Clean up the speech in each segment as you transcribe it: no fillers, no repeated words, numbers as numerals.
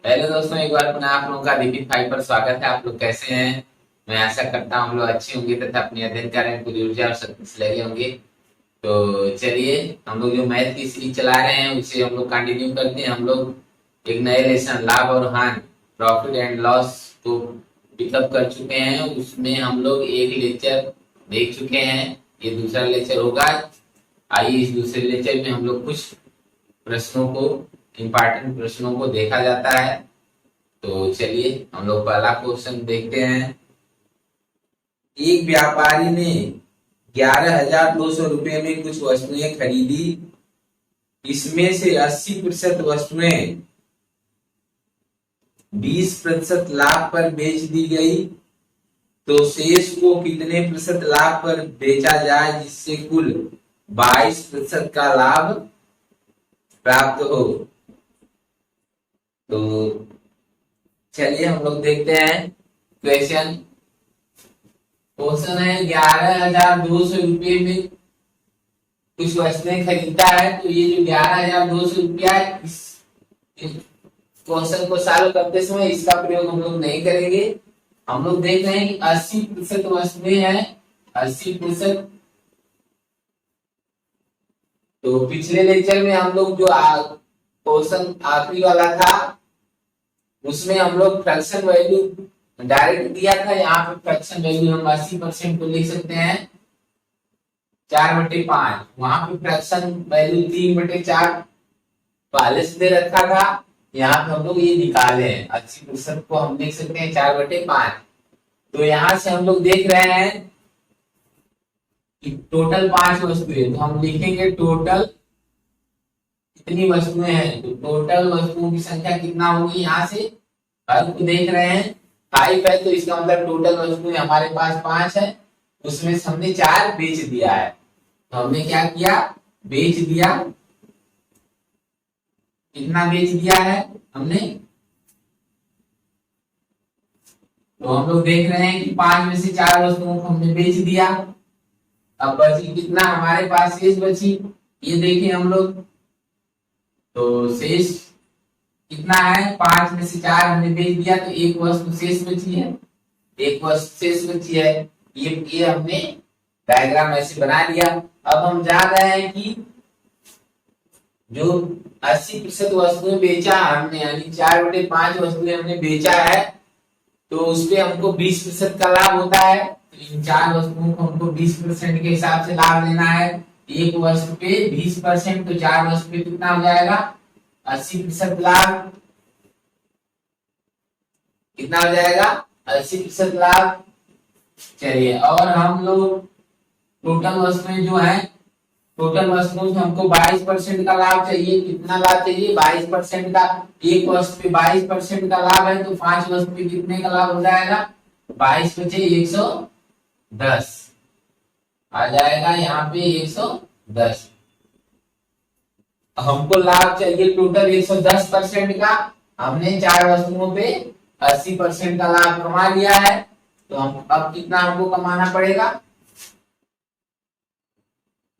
Hello दोस्तों, एक बार पुनः आप लोगों का रिपीट फाइव पर स्वागत है। आप लोग कैसे हैं? मैं आशा करता हूँ हम लोग अच्छे होंगे तथा अपनी अध्ययन कार्य में पूरी ऊर्जा और शक्ति से लगे होंगे। तो चलिए, हम लोग जो मैथ की सीरीज चला रहे हैं उसे हम लोग कंटिन्यू करते हैं। हम लोग एक नए लेसन लाभ और हानि, प्रॉफिट एंड लॉस को पिकअप कर चुके हैं। उसमें हम लोग एक लेक्चर देख चुके हैं, ये दूसरा लेक्चर होगा। आइए इस दूसरे लेक्चर में हम लोग कुछ प्रश्नों को, इम्पोर्टेंट प्रश्नों को देखा जाता है। तो चलिए हम लोग पहला क्वेश्चन देखते हैं। एक व्यापारी ने 11,200 रुपए में कुछ वस्तुएं खरीदी। इसमें से 80% वस्तुएं 20% लाभ पर बेच दी गई। तो शेष को कितने प्रतिशत लाभ पर बेचा जाए जिससे कुल 22% का लाभ प्राप्त हो? तो चलिए हम लोग देखते हैं क्वेश्चन। क्वेश्चन है 11,200 रुपये में कुछ वस्तुएं खरीदता है। तो ये जो 11,200 रुपया है, इस क्वेश्चन को सॉल्व करते समय इसका प्रयोग हम लोग नहीं करेंगे। हम लोग देख रहे हैं कि 80% वस्तुएं हैं, 80%। तो पिछले लेक्चर में हम लोग जो क्वेश्चन आखिरी वाला था उसमें हम लोग फ्रैक्शन वैल्यू डायरेक्ट दिया था। यहाँ पे फ्रैक्शन वैल्यू हम 80% को लिख सकते हैं 4/5। वहां पे फ्रैक्शन वैल्यू 3/4 पहले से दे रखा था। यहाँ पे हम लोग ये निकाले हैं, 80% को हम लिख सकते हैं 4/5। तो यहाँ से हम लोग देख रहे हैं कि टोटल 5 वस्तुएं, तो हम लिखेंगे टोटल कितनी वस्तुएं हैं। तो टोटल वस्तुओं की संख्या कितना होगी, यहाँ से को देख रहे हैं 5 है, तो इसका मतलब टोटल वस्तुएं हमारे पास 5 है। उसमें से हमने 4 बेच दिया है। तो हमने क्या किया, बेच दिया। कितना बेच दिया है हमने? तो हम लोग देख रहे हैं कि 5 में से 4 वस्तुओं को हमने बेच दिया। अब बची कितना हमारे पास शेष बची, ये देखिए हम लोग। तो शेष कितना है, 5 में से 4 हमने बेच दिया, तो एक वस्तु शेष बची है, एक वस्तु शेष बची है। ये हमने डायग्राम ऐसे बना लिया। अब हम जान रहे हैं कि जो 80% वस्तुएं बेचा हमने, यानी 4/5 वस्तुएं हमने बेचा है, तो उसपे हमको 20% का लाभ होता है। तो इन 4 वस्तुओं को हमको 20% के हिसाब से लाभ लेना है। एक वस्तु पे 20%, तो 4 वस्तु पे कितना हो जाएगा, 80% लाभ। कितना हो जाएगा, 80% लाभ। चलिए, और हम लोग टोटल वस्तुएं जो है, टोटल वस्तुओं से हमको 22% का लाभ चाहिए। कितना लाभ चाहिए, 22% का। एक वस्तु पे 22% का लाभ है, तो 5 वस्तु पे कितने का लाभ हो जाएगा, 22 बचे 110 आ जाएगा, यहाँ पे 110। हमको लाभ चाहिए टोटल 110% का। हमने 4 वस्तुओं पे 80% का लाभ कमा लिया है। तो हम अब कितना हमको कमाना पड़ेगा,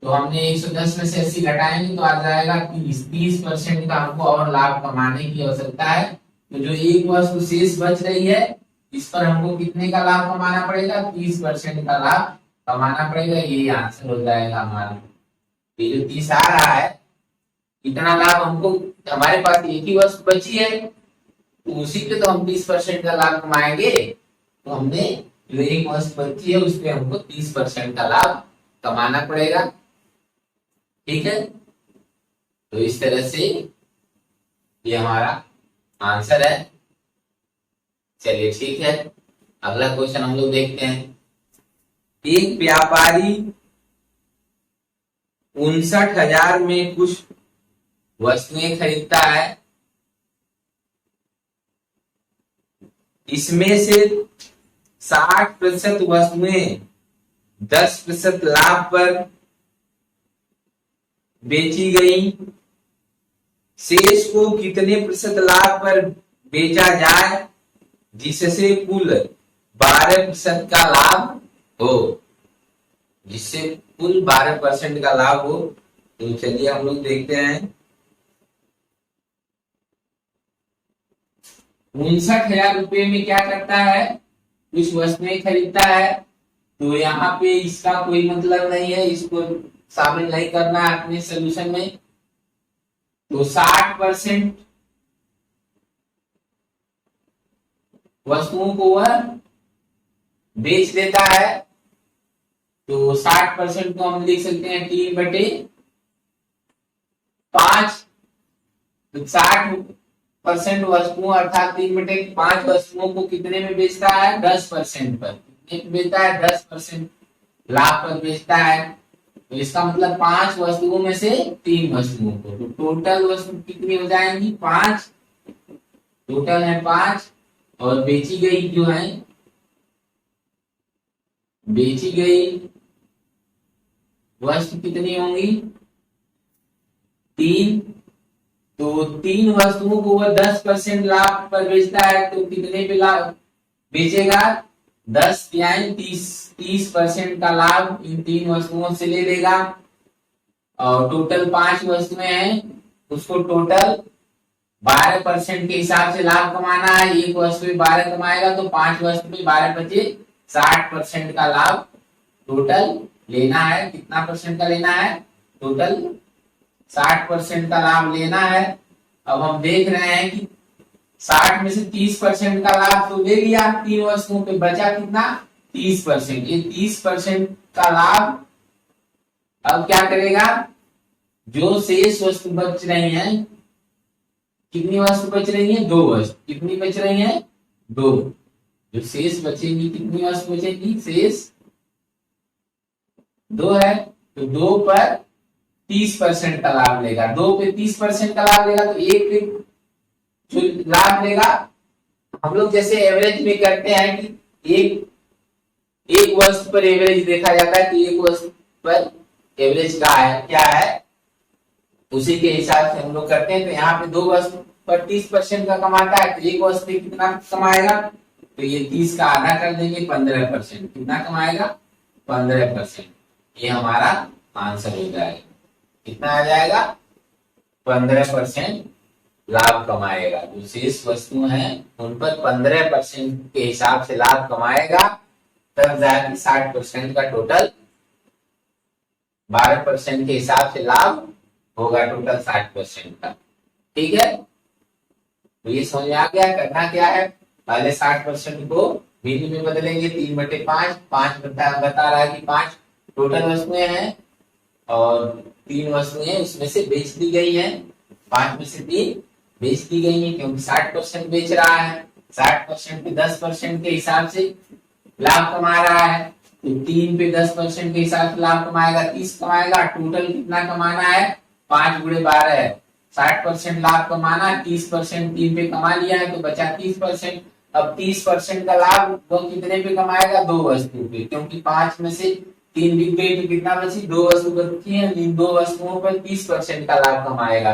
तो हमने 110 में से 80 घटाएंगे तो आ जाएगा 30% का हमको और लाभ कमाने की आवश्यकता है। तो जो एक वस्तु शेष बच रही है, इस पर हमको कितने का लाभ कमाना पड़ेगा, 30% का लाभ कमाना पड़ेगा। ये आंसर हो जाएगा हमारा। ये जो 30 आ रहा है, इतना लाभ हमको, हमारे पास एक ही वस्तु बची है, तो उसी पे तो हम 30% का लाभ कमाएंगे। तो हमने जो एक वस्तु बची है उस पे हमको 30% का लाभ कमाना पड़ेगा। ठीक है, तो इस तरह से ये हमारा आंसर है। चलिए ठीक है, अगला क्वेश्चन हम लोग देखते हैं। एक व्यापारी 59,000 में कुछ वस्तुएं खरीदता है। इसमें से 60% वस्तुएं 10% लाभ पर बेची गई। शेष को कितने प्रतिशत लाभ पर बेचा जाए जिससे कुल 12% का लाभ हो, जिससे कुल 12% का लाभ हो। तो चलिए हम लोग देखते हैं। 59,000 रुपये में क्या करता है, कुछ वस्तुएं खरीदता है। तो यहाँ पे इसका कोई मतलब नहीं है, इसको शामिल नहीं करना है अपने सोल्यूशन में। तो 60% वस्तुओं को वह बेच देता है। तो 60% को हम लिख सकते हैं 3/5। तो 60% वस्तुओं अर्थात 3/5 वस्तुओं को कितने में बेचता है, 10% पर। कितने में बेचता है, 10% लाभ पर बेचता है। तो इसका मतलब 5 वस्तुओं में से 3 वस्तुओं को, तो टोटल वस्तु कितनी हो जाएंगी, 5। टोटल है 5 और बेची गई जो है, बेची गई वस्तु कितनी होंगी, 3। तो 3 वस्तुओं को वह 10% लाभ पर बेचता है। तो कितने पे लाभ बेचेगा, 10 यानी 30% का लाभ इन 3 वस्तुओं से ले लेगा। और टोटल 5 वस्तुएं हैं, उसको टोटल 12% के हिसाब से लाभ कमाना है। एक वस्तु पे 12 कमाएगा तो 5 वस्तु पे 12 बचे, 60% का लाभ टोटल लेना है। कितना परसेंट का लेना है, टोटल 60% का लाभ लेना है। अब हम देख रहे हैं कि 60 में से 30% का लाभ तो ले लिया, 3 वस्तुओं पे बचा कितना, 30%। ये 30% का लाभ अब क्या करेगा, जो शेष वस्तु बच रही है, कितनी वस्तु बच रही है, 2 वस्तु। कितनी बच रही है, 2। जो शेष बचेगी, कितनी वस्तु बचेगी, शेष 2 है। तो 2 पर 30% का लाभ लेगा, 2 पे 30% का लाभ लेगा। तो एक पे जो लाभ लेगा, हम लोग जैसे एवरेज में करते हैं कि एक वस्तु पर एवरेज देखा जाता है कि एक वस्तु पर एवरेज का है क्या है, उसी के हिसाब से हम लोग करते हैं। तो यहाँ पे 2 वस्तु पर 30% का कमाता है, तो एक वस्तु पे कितना कमाएगा, तो ये 30 का आधा कर देंगे, 15%। कितना कमाएगा, 15%। ये हमारा आंसर हो जाएगा। कितना आ जाएगा, 15% लाभ कमाएगा। जो शेष वस्तु हैं उन पर 15% के हिसाब से लाभ कमाएगा, तब जाके 60% का टोटल 12% के हिसाब से लाभ होगा, टोटल 60% का। ठीक है, तो ये समझ में आ गया। करना क्या है, पहले 60% को मिली में बदलेंगे, 3/5। 5 बता रहा है कि 5 टोटल वस्तुएं हैं और 3 वस्तुएं उसमें से बेच दी गई हैं। 5 में से 3 बेच दी गई हैं, क्योंकि 60% बेच रहा है। 60% पे 10% के हिसाब से लाभ कमा रहा है। तो 3 पे 10% के हिसाब से लाभ कमाएगा, 30 कमाएगा। टोटल कितना कमाना है, 5 गुणे 12 है, 60% लाभ कमाना है। 30% 3 पे कमा लिया है तो बचा 30%। अब 30% का लाभ वो कितने पे कमाएगा, 2 वस्तु पे, क्योंकि 5 में से 3 बिक गई तो कितना बची, 2 वस्तु बची है। इन 2 वस्तुओं पर 30% का लाभ कमाएगा।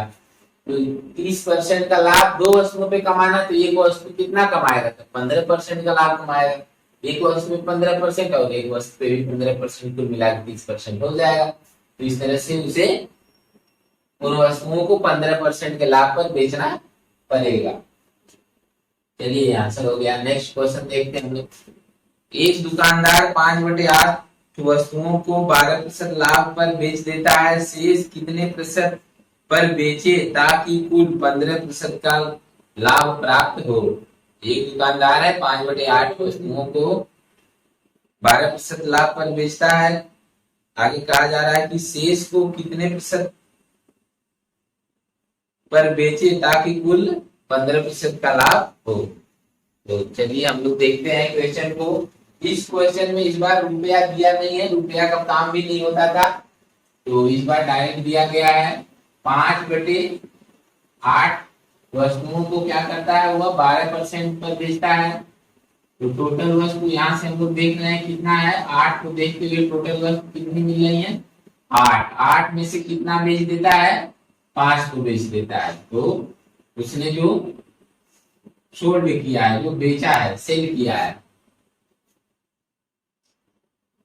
तो 30% का लाभ 2 वस्तुओं पे कमाना, तो एक वस्तु कितना कमाएगा, तो 15% का लाभ कमाएगा। एक वस्तु में 15% और एक वस्तु पे भी 15%, कुल मिला के 30% हो जाएगा। तो इस तरह से उसे उन वस्तुओं को 15% के लाभ पर बेचना पड़ेगा। चलिए आंसर हो गया। नेक्स्ट क्वेश्चन देखते हैं हम लोग। एक दुकानदार 5/8 वस्तुओं को 12% लाभ पर बेच देता है, शेष कितने प्रतिशत पर बेचे ताकि कुल 15% का लाभ प्राप्त हो। एक दुकानदार है, 5/8 वस्तुओं को 12% लाभ पर बेचता है। आगे कहा जा रहा है कि शेष को कितने प्रतिशत पर बेचे ताकि कुल 15% का लाभ हो। तो चलिए हम लोग देखते हैं क्वेश्चन को। इस क्वेश्चन में इस बार रुपया दिया नहीं है, रुपया का काम भी नहीं होता था, तो इस बार डायरेक्ट दिया गया है। 5/8 वस्तुओं को क्या करता है, वह 12% पर बेचता है। तो टोटल वस्तु यहाँ से हम लोग देख रहे हैं कितना है, 8 को देखते हुए टोटल वस्तु कितनी मिल रही है, 8। 8 में से कितना बेच देता है, 5 को बेच देता है। तो उसने जो सोल्ड किया है, जो बेचा है, सेल किया है,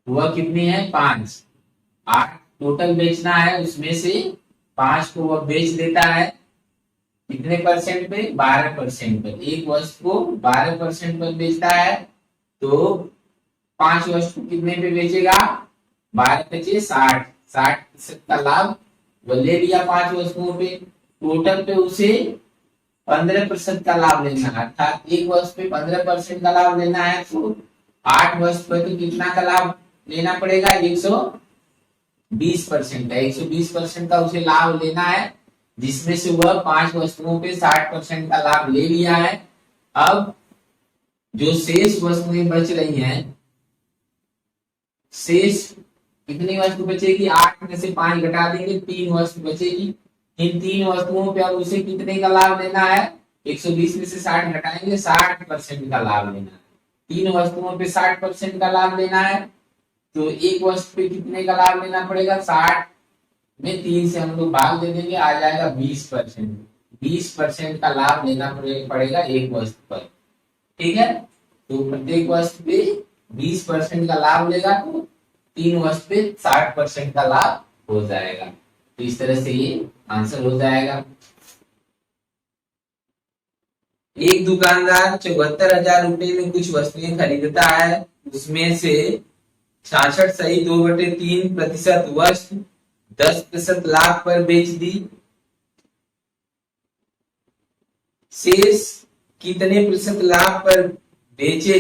वह कितनी है, 5। 8 टोटल बेचना है, उसमें से 5 को वह बेच देता है। कितने परसेंट पे? 12% पर। एक वस्तु को 12% पर बेचता है तो 5 वस्तु कितने पे बेचेगा? 12 × 5 = 60, 60% का लाभ वो ले लिया 5 वस्तुओं पे। टोटल पे उसे 15% का लाभ लेना है, अर्थात एक वस्तु पे 15% का लाभ लेना है तो 8 वस्तु पे तो कितना का लाभ लेना पड़ेगा? 120% का। 120% का उसे लाभ लेना है, जिसमें से वह 5 वस्तुओं पे 60% का लाभ ले लिया है। अब जो शेष वस्तुएं बच रही हैं, शेष कितनी वस्तु बचेगी? 8 में से 5 घटा देंगे, 3 वस्तु बचेगी। इन 3 वस्तुओं पे अब उसे कितने का लाभ लेना है? 120 में से 60 घटाएंगे, 60% का लाभ लेना है। 3 वस्तुओं पे 60% का लाभ लेना है तो एक वस्तु पे कितने का लाभ लेना पड़ेगा? 60 में 3 से हम लोग भाग दे देंगे, आ जाएगा 20%। 20% का लाभ लेना पड़ेगा एक वस्तु पर। ठीक है, तो प्रत्येक वस्तु पे 20% का लाभ लेगा तो 3 वस्तु पे 60% का लाभ हो जाएगा। तो इस तरह से ये आंसर हो जाएगा। एक दुकानदार 74,000 रुपए में कुछ वस्तुएं खरीदता है, उसमें से 66.2/3% वस्तु 10% लाभ पर बेच दी। शेष कितने प्रतिशत लाभ पर बेचे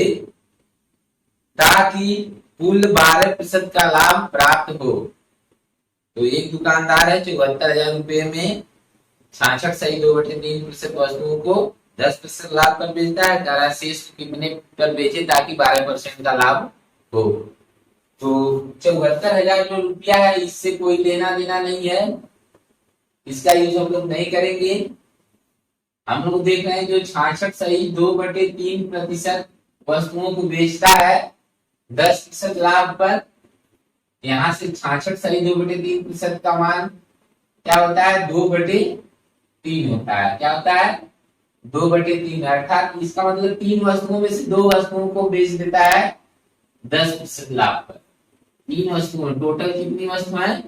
ताकि कुल 12% का लाभ प्राप्त हो? तो एक दुकानदार है 74,000 रुपए में 66.2/3% वस्तुओं को 10% लाभ पर बेचता है, शेष कितने पर बेचे ताकि 12% का लाभ हो? तो 74,000 जो रुपया है इससे कोई लेना देना नहीं है, इसका यूज हम लोग नहीं करेंगे। हम लोग देख रहे हैं जो 66.2/3% वस्तुओं को बेचता है 10% लाभ पर, यहां से 66.2/3% का मान क्या होता है? 2/3 होता है। क्या होता है? 2/3, अर्थात इसका मतलब 3 वस्तुओं में से 2 वस्तुओं को बेच देता है 10% लाभ पर। 3 वस्तुओं, टोटल कितनी वस्तु है?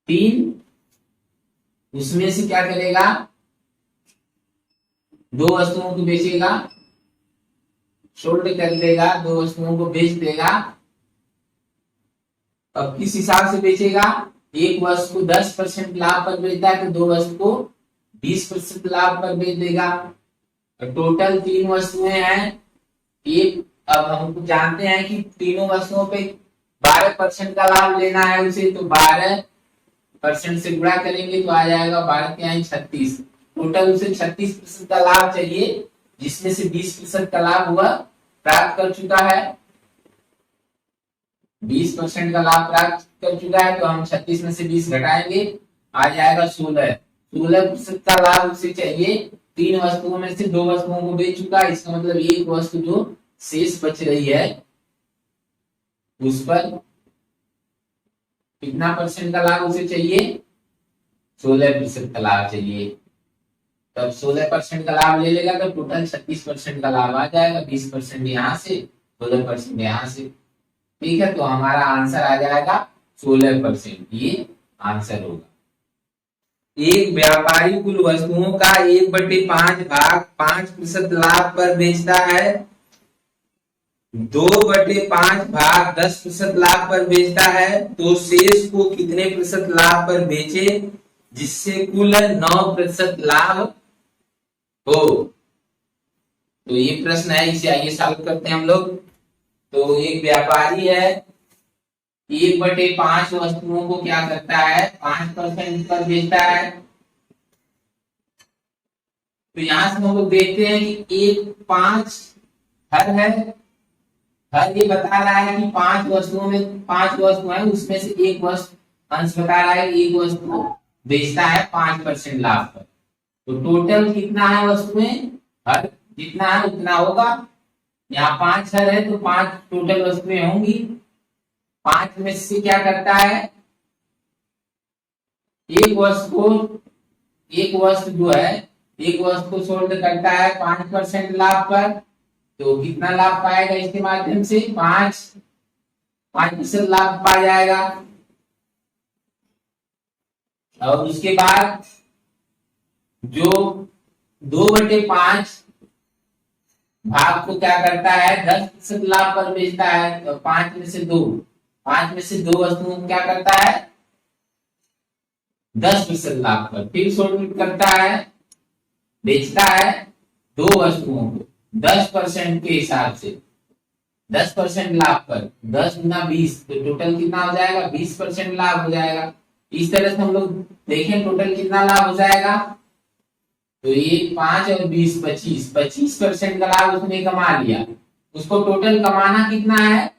3, उसमें से क्या करेगा? 2 वस्तुओं को बेचेगा, सोल्ड कर देगा, 2 वस्तुओं को बेच देगा। अब किस हिसाब से बेचेगा? एक वस्तु को 10% लाभ पर बेचता है तो 2 वस्तु को 20% लाभ पर बेच देगा। टोटल 3 वस्तुएं हैं एक। अब हम जानते हैं कि तीनों वस्तुओं पे 12% का लाभ लेना है उसे, तो 12% से गुणा करेंगे तो आ जाएगा 12×36। टोटल उसे 36% का लाभ चाहिए, जिसमें से 20% का लाभ हुआ प्राप्त कर चुका है। 20% का लाभ प्राप्त कर चुका है तो हम 36 में से 20 घटाएंगे, आ जाएगा 16। 16% का लाभ उसे चाहिए। 3 वस्तुओं में से 2 वस्तुओं को बेच चुका है, इसका मतलब एक वस्तु जो शेष बच रही है उस पर कितना परसेंट का लाभ उसे चाहिए? 16% का लाभ चाहिए। तब 16% का लाभ ले लेगा तो टोटल 36% का लाभ आ जाएगा। 20% यहाँ से, 16% यहाँ से। ठीक है, तो हमारा आंसर आ जाएगा 16%। ये आंसर होगा। एक व्यापारी कुल वस्तुओं का 1/5 भाग 5% लाभ पर बेचता है, 2/5 भाग 10% लाभ पर बेचता है, तो शेष को कितने प्रतिशत लाभ पर बेचे जिससे कुल 9% लाभ हो? तो ये प्रश्न है, इसे आइए सॉल्व करते हैं हम लोग। तो एक व्यापारी है 1/5 वस्तुओं को क्या करता है? 5% पर बेचता है। तो यहां से हम लोग देखते हैं कि 1/5 हर है। हर ये बता रहा है कि 5 वस्तुओं में 5 वस्तु है, उसमें से एक वस्तु अंश बता रहा है, एक वस्तु बेचता है 5% लाभ पर। तो टोटल कितना है वस्तुएं? हर जितना है उतना होगा। यहाँ 5 हर है तो 5 टोटल वस्तुएं होंगी। 5 में से क्या करता है? एक वस्तु जो है, एक वस्तु को सोल्ड करता है 5% लाभ पर, तो कितना लाभ पाएगा इसके माध्यम से? 5% लाभ पा जाएगा। और उसके बाद जो 2/5 भाग को क्या करता है, 10% लाभ पर बेचता है। तो 5 में से 2 वस्तुओं को क्या करता है, 10% लाभ पर। फिर शॉर्ट करता है, बेचता है 2 वस्तुओं को 10% के हिसाब से, 10% लाभ पर। 10 × 20 तो टोटल कितना हो जाएगा, 20% लाभ हो जाएगा। इस तरह से हम लोग देखें टोटल कितना लाभ हो जाएगा। तो ये 5 और 20 25% का लाभ उसने कमा लिया। उसको टोटल कमाना कितना है,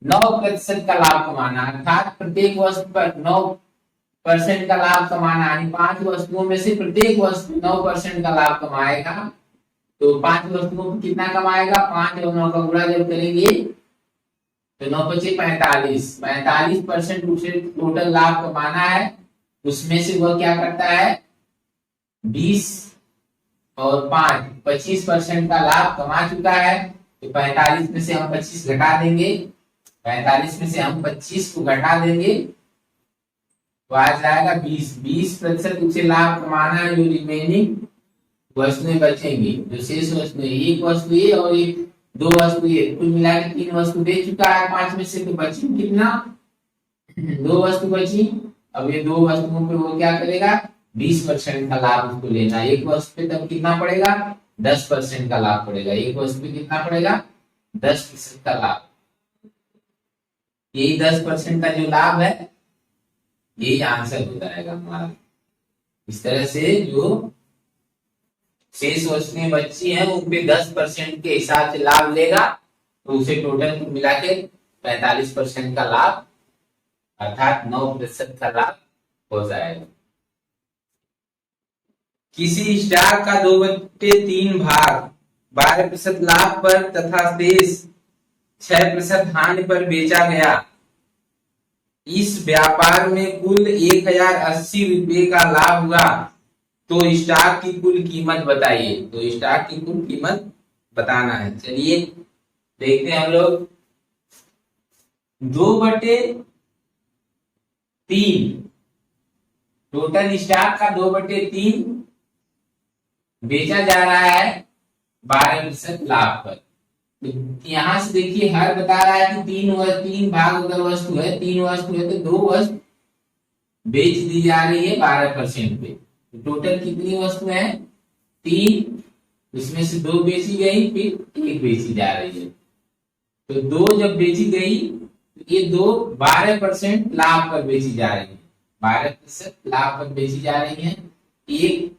9% का लाभ कमाना, अर्थात प्रत्येक वस्तु पर 9% का लाभ कमाना, यानी 5 वस्तुओं में से प्रत्येक वस्तु 9% का लाभ कमाएगा। तो 5 वस्तुओं को कितना कमाएगा, 5 और 9 का गुणा जब करेंगे तो 9 × 5 = 45% उसे टोटल लाभ कमाना है। उसमें से वह क्या करता है, 20 और 5 25% का लाभ कमा चुका है। तो 45 में से हम 25 घटा देंगे, 45 में से हम 25 को घटा देंगे तो आ जाएगा 20% उसे लाभ कमाना है। जो रिमेनिंग वस्तुएं बचेंगी, जो शेष वस्तुएं, एक वस्तु ये और एक 2 वस्तु ये, कुल मिला के 3 वस्तु दे चुका है 5 में से। तो बची कितना, 2 वस्तु बची। अब ये 2 वस्तुओं पे वो क्या करेगा, 20% का लाभ उसको लेना है। एक वस्तु पे तब कितना पड़ेगा, 10% का लाभ पड़ेगा। एक वस्तु पे कितना पड़ेगा, 10% का लाभ। यही 10% का जो लाभ है, यही आंसर हो जाएगा हमारा। इस तरह से जो शेष वस्तुएं बची हैं उन पे 10% के हिसाब से लाभ लेगा, तो उसे टोटल मिला के 45% का लाभ, अर्थात 9% का लाभ हो जाएगा। किसी स्टॉक का 2/3 भाग 12% लाभ पर तथा शेष 6% हानि पर बेचा गया। इस व्यापार में कुल 1080 रुपये का लाभ हुआ। तो स्टॉक की कुल कीमत बताइए। तो स्टॉक की कुल कीमत बताना है। चलिए देखते हैं हम लोग। 2/3 टोटल स्टॉक का 2/3 बेचा जा रहा है 12% लाभ पर। यहां से देखिए हर बता रहा है कि 3 भाग अगर वस्तु है, 3 वस्तु है तो 2 वस्तु बेच दी जा रही है 12% पे। टोटल कितनी वस्तु है, 3, उसमें से 2 बेची गई, फिर 1 बेची जा रही है। तो 2 जब बेची गई तो ये 2 12% लाभ पर बेची जा रही है, 12% लाभ पर बेची जा रही है। एक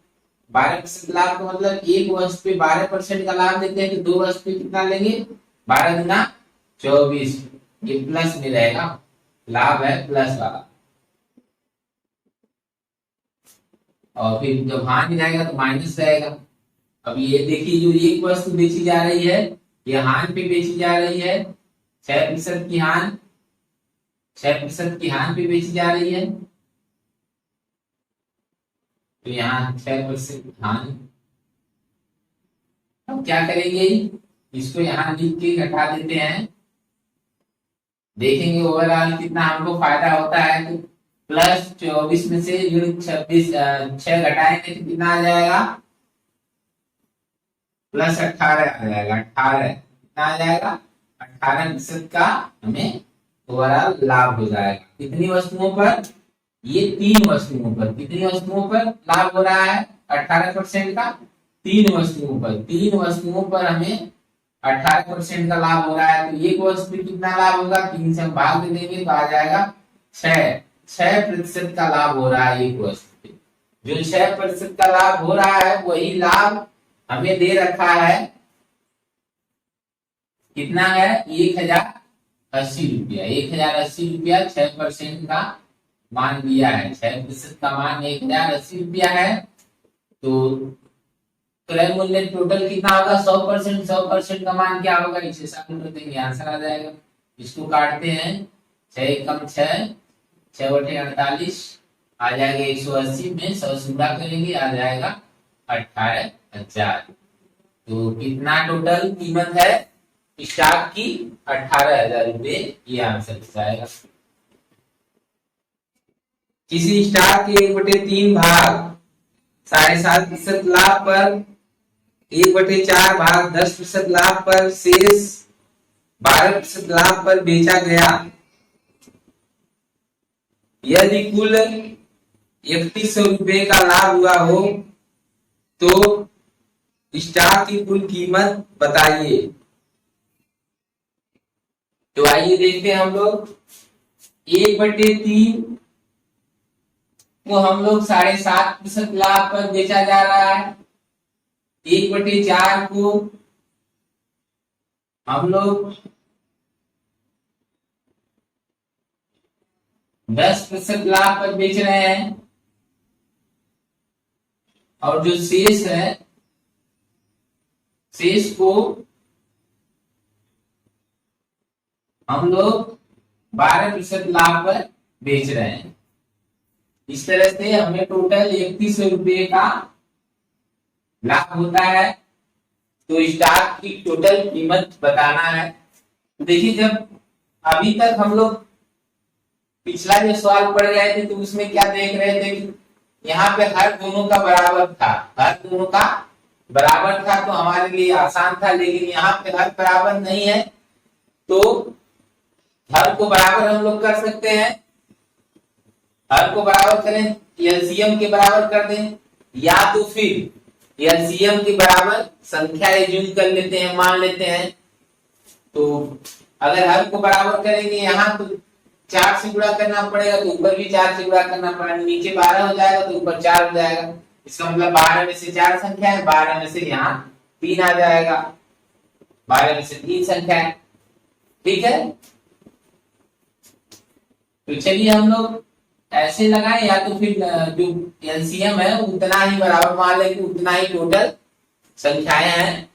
12% लाभ का मतलब एक वस्तु पे 12% का लाभ देते हैं, तो 2 वस्तु पे कितना लेंगे, 12 × 24। ये प्लस में रहेगा, लाभ है प्लस वाला। और फिर जब हानि जाएगा तो माइनस रहेगा। अब ये देखिए जो एक वस्तु बेची जा रही है, ये हानि पे बेची जा रही है, 6% की हानि, 6% की हानि पे बेची जा रही है। तो यहाँ 6% हानि। अब क्या करेंगे, इसको यहाँ लिख के घटा देते हैं, देखेंगे ओवरऑल कितना हमको फायदा होता है। तो +24 में से ऋण 26 6 घटाएंगे तो कितना आ जाएगा, +18 आ जाएगा। 18 कितना आ जाएगा, 18% का हमें ओवरऑल लाभ हो जाएगा। कितनी वस्तुओं पर, ये 3 वस्तुओं पर। कितनी वस्तुओं पर लाभ हो रहा है 18% का, 3 वस्तुओं पर। 3 वस्तुओं पर हमें 18% का लाभ हो रहा है। तो एक वस्तु पे कितना लाभ होगा, 3 से हम भाग दे देंगे तो आ जाएगा 6% का लाभ हो रहा है एक वस्तु पे। जो 6% का लाभ हो रहा है वही लाभ हमें दे रखा है, कितना है, 1080 रुपया। 1080 रुपया 6% का मान दिया है। 6% का मान 1080 रुपया है। तो क्रय मूल्य टोटल कितना होगा, 100%। 100% का मान क्या होगा, इसे शामिल कर देंगे, आंसर आ जाएगा। इसको काटते हैं, 6 × 6 6/48 आ जाएगा 180 में 100 से गुणा करेंगे, आ जाएगा 18,000। तो कितना टोटल कीमत है स्टॉक की, 18,000 रुपए, ये आंसर जाएगा। किसी स्टॉक के 1/3 भाग 7.5% लाभ पर 1/4 भाग 10% लाभ पर शेष 12% लाभ पर बेचा गया। यदि कुल 3100 रुपये का लाभ हुआ हो तो स्टॉक की कुल कीमत बताइए। तो आइए देखते हैं हम लोग 1/3 को हम लोग 7.5% लाभ पर बेचा जा रहा है। 1/4 को हम लोग 10% लाभ पर बेच रहे हैं और जो शेष है शेष को हम लोग 12% लाभ पर बेच रहे हैं। इस तरह से हमें टोटल 3100 रुपये का लाभ होता है। तो स्टॉक की टोटल कीमत बताना है। तो देखिए, जब अभी तक हम लोग पिछला जो सवाल पढ़ रहे थे तो उसमें क्या देख रहे थे कि यहाँ पे हर दोनों का बराबर था, हर दोनों का बराबर था तो हमारे लिए आसान था। लेकिन यहाँ पे हर बराबर नहीं है तो हर को बराबर हम लोग कर सकते हैं। हर को बराबर करें, एलसीएम के बराबर कर दें, या तो फिर एलसीएम के बराबर संख्या एज्यूम कर लेते हैं, मान लेते हैं। तो अगर हर को बराबर करेंगे यहाँ तो 4 से गुणा करना पड़ेगा तो ऊपर भी 4 से गुणा करना पड़ेगा, नीचे 12 हो जाएगा तो ऊपर 4 हो जाएगा। इसका मतलब 12 में से 4 संख्या है, 12 में से यहाँ 3 आ जाएगा, 12 में से 3 संख्या है। ठीक है, तो चलिए हम लोग ऐसे लगाए, या तो फिर जो एलसीएम है उतना ही बराबर मान लें कि उतना ही टोटल संख्याएं हैं।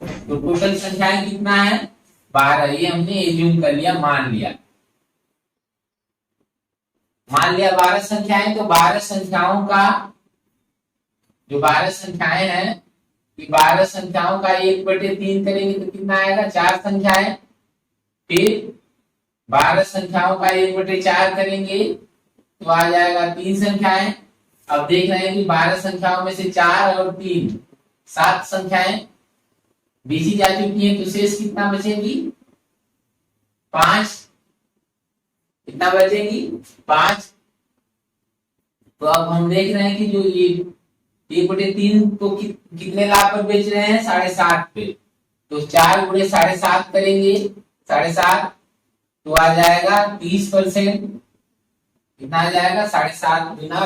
तो टोटल संख्याएं कितना है 12, ये हमने एज्यूम कर लिया, मान लिया 12 संख्याएं। तो 12 संख्याओं का जो 12 संख्याएं हैं, 12 संख्याओं का 1/3 करेंगे तो कितना आएगा 4 संख्याएं। फिर 12 संख्याओं का 1/4 करेंगे तो आ जाएगा 3 संख्याएं। अब देख रहे हैं कि 12 संख्याओं में से 4 और 3 7 संख्याएं बेची जा चुकी हैं। तो शेष कितना बचेगी 5। कितना बचेगी 5। तो अब हम देख रहे हैं कि जो ये 1/3 को कितने लाभ पर बेच रहे हैं 7.5 पे। तो 4 गुणे 7.5 करेंगे, 7.5 तो आ जाएगा 30%। कितना आ जाएगा 7.5 गुना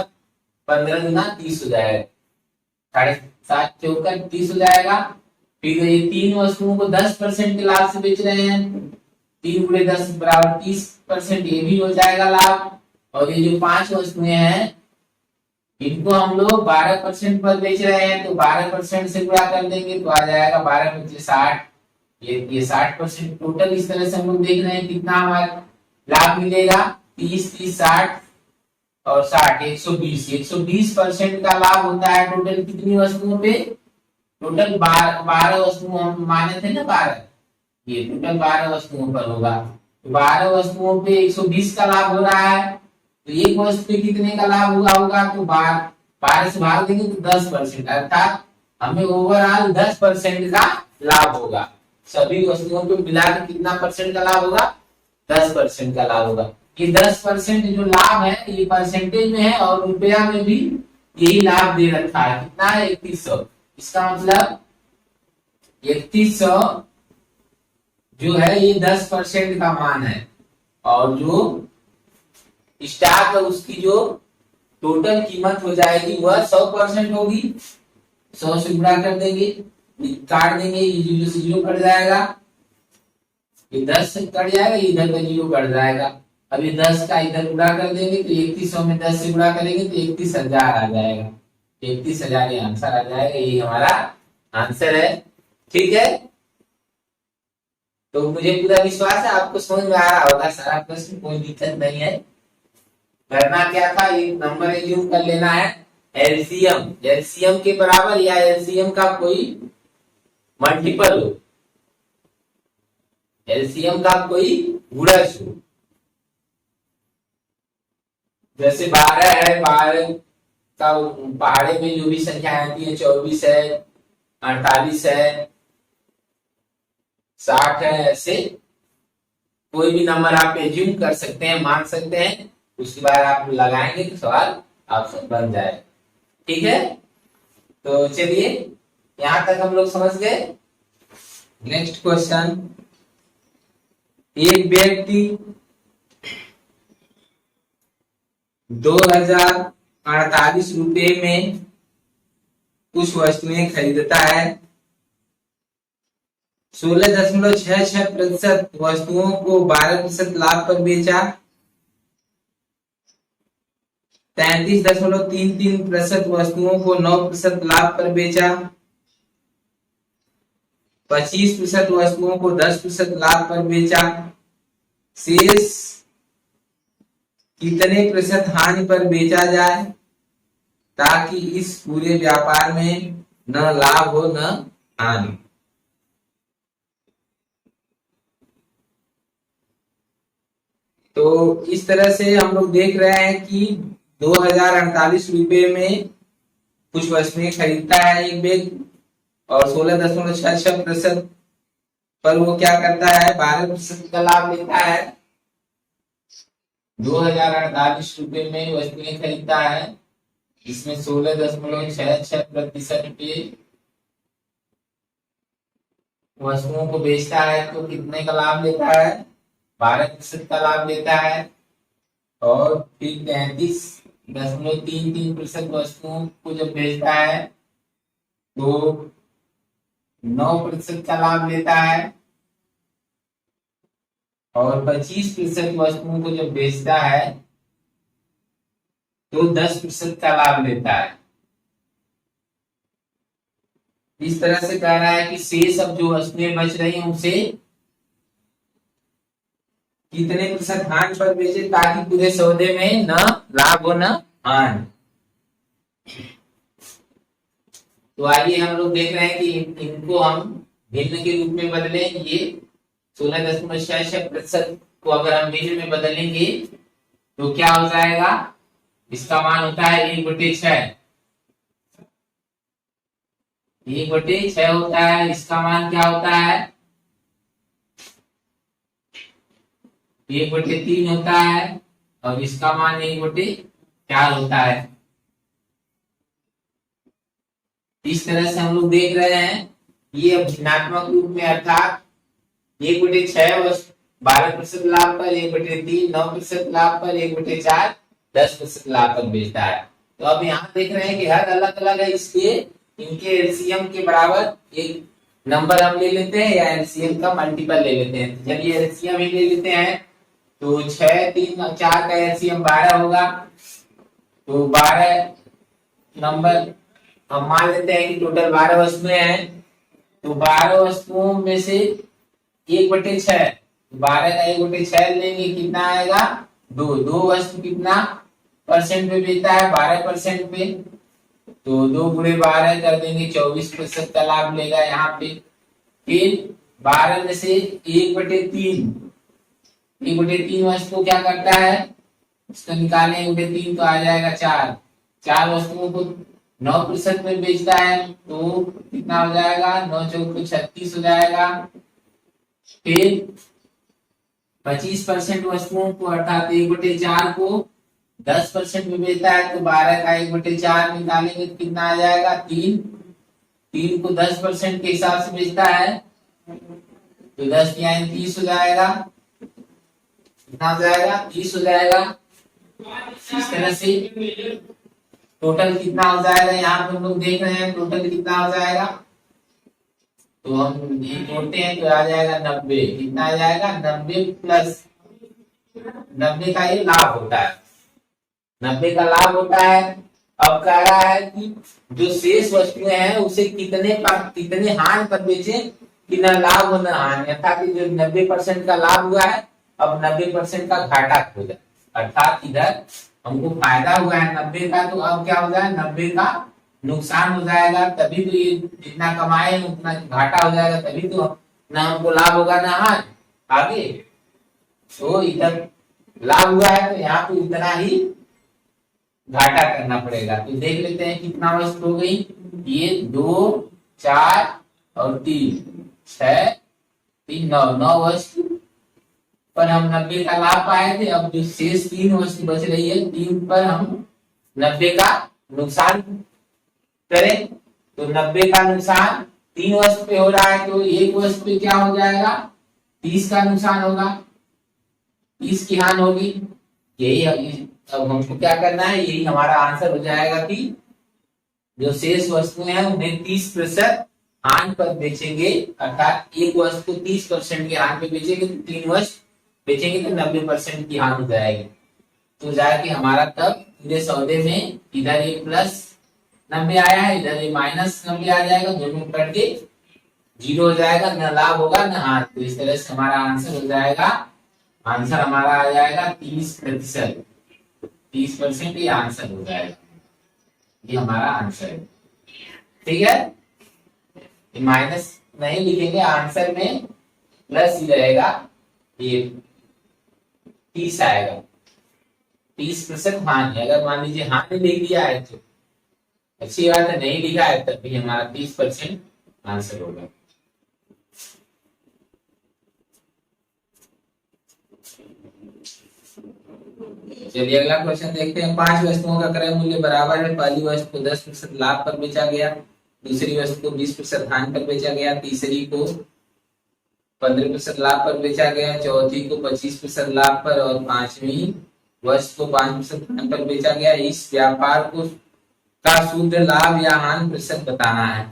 15 गुना 30 हो जाएगा, 7.5 चौका 30 हो जाएगा। फिर ये 3 वस्तुओं को 10% के लाभ से बेच रहे हैं, 3 गुणे 10 बराबर 30%, ये भी हो जाएगा लाभ। और ये जो 5 वस्तुएं हैं इनको हम लोग 12% पर बेच रहे हैं तो 12% से गुणा कर देंगे तो आ जाएगा 12×5 = 60। ये 60% टोटल। इस तरह से हम लोग देख रहे हैं कितना हमारा लाभ मिलेगा 30 30 60 और 60 120% का लाभ होता है टोटल कितनी वस्तुओं पे। टोटल 12 वस्तुओं हम माने थे ना 12, ये टोटल 12 वस्तुओं पर होगा। तो 12 वस्तुओं पे 120 का लाभ हो रहा है। तो एक वस्तु पे कितने का लाभ होगा तो 12 से भाग देंगे तो 10%, अर्थात हमें ओवरऑल 10% का लाभ होगा। सभी वस्तुओं पे मिलाकर कितना परसेंट का लाभ होगा 10% का लाभ होगा। ये 10% जो लाभ है ये परसेंटेज में है और रुपया में भी यही लाभ दे रखा है। कितना है 3100। इसका मतलब 3100 जो है ये 10% का मान है और जो स्टॉक है उसकी जो टोटल कीमत हो जाएगी वह 100% होगी। 100 से गुणा कर देंगे, काट देंगे, ये 0 से 0 कट जाएगा, ये 10 से कट जाएगा, इधर का 0 कट जाएगा। अब ये 10 का इधर गुणा कर देंगे तो 3100 में 10 से गुणा करेंगे तो 31,000 आ जाएगा। 31,000 ये आंसर आ जाएगा, यही हमारा आंसर है। ठीक है, तो मुझे पूरा विश्वास है आपको समझ में आ रहा होगा सारा प्रश्न, कोई दिक्कत नहीं है। करना क्या था, एक नंबर एज्यूम कर लेना है एलसीएम के बराबर या एलसीएम का कोई मल्टीपल हो, एलसीएम का कोई गुणज हो। जैसे 12 है, 12 का पहाड़े में जो भी संख्या आती है 24 है, 48 है, 60 है, ऐसे कोई भी नंबर आप एज्यूम कर सकते हैं, मान सकते हैं, उसके बाद आप लगाएंगे तो सवाल ऑप्शन बन जाए। ठीक है, तो चलिए यहां तक हम लोग समझ गए। नेक्स्ट क्वेश्चन, एक व्यक्ति 2048 रुपए में कुछ वस्तुएं खरीदता है, 16.66% वस्तुओं को 12% लाभ पर बेचा, 33.33% वस्तुओं को 9% लाभ पर बेचा, 25% वस्तुओं को 10% लाभ पर बेचा, शेष कितने प्रतिशत हानि पर बेचा जाए ताकि इस पूरे व्यापार में न लाभ हो न हानि। तो इस तरह से हम लोग देख रहे हैं कि 2048 रुपए में कुछ वस्तुएं खरीदता है एक व्यक्ति और 16.66% पर वो क्या करता है, 12% का लाभ लेता है। 2048 रुपए में वस्तुएं खरीदता है, इसमें 16.66% पे वस्तुओं को बेचता है, तो कितने का लाभ लेता है, 12% का लाभ लेता है। और फिर 33.33% वस्तुओं को जब बेचता है तो 9% का लाभ लेता है। और 25% वस्तुओं को जब बेचता है तो 10% का लाभ लेता है। इस तरह से कह रहा है कि शेष अब जो वस्तुएं बच रही हैं उसे कितने प्रतिशत हानि पर बेचे ताकि पूरे सौदे में न लाभ हो न हानि। तो आइए हम लोग देख रहे हैं कि इनको हम भिन्न के रूप में बदलें। ये 16.66% को अगर हम भिन्न में बदलेंगे तो क्या हो जाएगा, इसका मान होता है 1/6, 1/6 होता है। इसका मान क्या होता है, 1/3 होता है और इसका मान 1/4 होता है। इस तरह से हम लोग देख रहे हैं ये भिन्नात्मक रूप में, अर्थात 1/6 12% लाभ पर, 1/3 9% लाभ पर, 1/4 10% लाभ पर बेचता है। तो अब यहाँ देख रहे हैं कि हर अलग अलग है, इसलिए इनके एलसीएम के बराबर एक नंबर हम ले लेते हैं या एलसीएम का मल्टीपल ले लेते हैं। चलिए एलसीएम ही ले लेते हैं, तो 6 3 4 का एलसीएम 12 होगा। तो 12 नंबर हम मान लेते हैं कि टोटल 12 वस्तुएं हैं, तो 12 वस्तुओं में से 1/6, 12 का 1/6 लेंगे, कितना आएगा, 2 वस्तु कितना परसेंट पे बेचता है, 12% पे, तो 2 × 12 कर देंगे, 24% का लाभ लेगा यहाँ पे। फिर 12 में से 1/3, 1/3 वस्तु क्या करता है, इसको निकालें, 1/3 तो आ जाएगा 4 वस्तुओं को 9% में बेचता है, तो कितना हो जाएगा, 9 × 4 = 36 हो जाएगा। फिर 25% वस्तुओं को अर्थात 1/4 को 10% में बेचता है, तो 12 का 1/4 निकालेंगे तो कितना आ जाएगा, 3 को 10% के हिसाब से बेचता है, तो 10 यानी 30 हो जाएगा। कितना हो जाएगा, 30 हो जाएगा। इस तरह से टोटल कितना हो जाएगा, यहाँ पे हम लोग देख रहे हैं टोटल कितना हो जाएगा, तो हम जोड़ते हैं तो आ जाएगा 90। कितना आ जाएगा, 90 प्लस 90 का ये लाभ होता है, 90 का लाभ होता है। अब कह रहा है कि जो शेष वस्तुएं हैं उसे कितने हानि पर बेचे कि न लाभ हो न हानि, अर्थात जो 90% का लाभ हुआ है अब 90% का घाटा हो जाए, अर्थात इधर हमको फायदा हुआ है 90 का, तो अब क्या हो जाए, 90 का नुकसान हो जाएगा, तभी तो ये जितना कमाए उतना घाटा हो जाएगा, तभी तो ना हमको लाभ होगा ना हानि आगे। तो इधर लाभ हुआ है तो यहाँ पे इतना ही घाटा करना पड़ेगा। तो देख लेते हैं कितना वस्तु हो गई, ये 2 4 और 3 6 3 9 9 वस्तु पर हम 90 का लाभ पाए थे। अब जो शेष 3 वस्तु बच रही है, 3 पर हम 90 का नुकसान करें। तो 90 का नुकसान 3 वस्तु पे हो रहा है, तो एक वस्तु पे क्या हो जाएगा, 30 का नुकसान होगा, 30 की हानि होगी। यही अब हमको क्या करना है, यही हमारा आंसर हो जाएगा कि जो शेष वस्तुएं हैं उन्हें 30% हानि पर बेचेंगे, अर्थात एक वस्तु 30% की हानि पे बेचेंगे तो 3 वस्तु बेचेंगे तो 90% की हानि हो जाएगी। तो जाएगी हमारा तब पूरे सौदे में इधर ये प्लस 90 आया है, इधर ये माइनस 90 आ जाएगा, दोनों कट के 0 हो जाएगा, न लाभ होगा न हानि। तो इस तरह से हमारा आंसर हो जाएगा, आंसर हमारा आ जाएगा 30%। 30% ये आंसर हो जाएगा, ये हमारा आंसर है। ठीक है, माइनस नहीं लिखेंगे, आंसर में प्लस ही रहेगा, ये 30 आएगा। 30% हानि, अगर मान लीजिए हानि लिख दिया है तो अच्छी बात है, नहीं लिखा है तब भी हमारा 30% आंसर होगा। चलिए अगला क्वेश्चन देखते हैं। 5 वस्तुओं का क्रय मूल्य बराबर है। पहली वस्तु को 10% लाभ पर बेचा गया, दूसरी वस्तु को 20% हानि पर बेचा गया, तीसरी को 15% लाभ पर बेचा गया, चौथी को 25% लाभ पर और पांचवी वस्तु को 5% हानि पर बेचा गया। इस व्यापार को का शुद्ध लाभ या हानि प्रतिशत बताना है।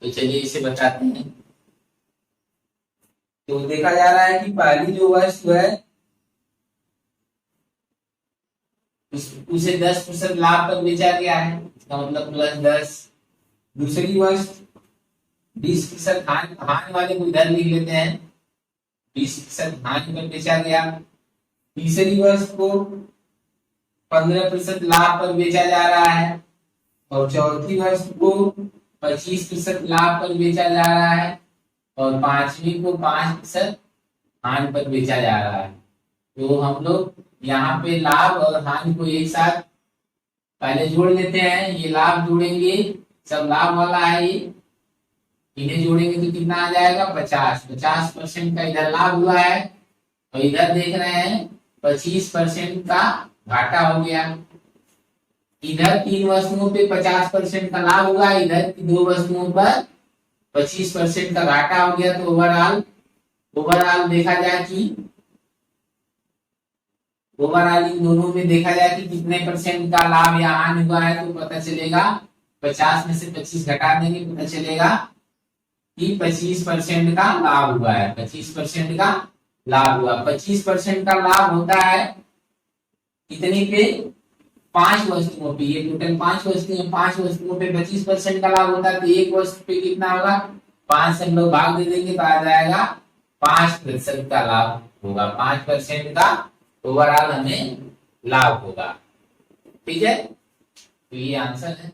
तो चलिए इसे बताते हैं। तो देखा जा रहा है कि पहली जो वस्तु है उसे 10% लाभ पर बेचा गया है, इसका मतलब +10। दूसरी वस्तु 20% हानि वाले को इधर लिख लेते हैं, 20% हानि पर बेचा गया। तीसरी वस्तु को 15% लाभ पर बेचा जा रहा है और चौथी वस्तु को 25% लाभ पर बेचा जा रहा है और पांचवी को 5% हानि पर बेचा जा रहा है। तो हम लोग यहाँ पे लाभ और हानि को एक साथ पहले जोड़ लेते हैं। ये लाभ जोड़ेंगे, सब लाभ वाला है, ये इन्हें जोड़ेंगे तो कितना आ जाएगा, 50% का इधर लाभ हुआ है और इधर देख रहे हैं 25% का घाटा हो गया। इधर 3 वस्तुओं पे 50% का लाभ हुआ, इधर की 2 वस्तुओं पर 25% का घाटा हो गया। तो ओवरऑल देखा जाए कि ओवरऑल इन दोनों में देखा जाए कि कितने % का लाभ या हानि हुआ है, तो पता चलेगा 50 में से 25 घटा देंगे, पता चलेगा कि 25% का लाभ हुआ है। 25% का लाभ हुआ, 25% का लाभ होता है कितने पे, 5 वस्तुओं पे। ये टोटल 5 वस्तुएं, 5 वस्तुओं पे 25% का लाभ होता है, तो एक वस्तु पे कितना होगा, 5 से हम लोग भाग दे देंगे तो आ जाएगा 5% का लाभ होगा। 5% का ओवरऑल हमें लाभ होगा। ठीक है, तो ये आंसर है।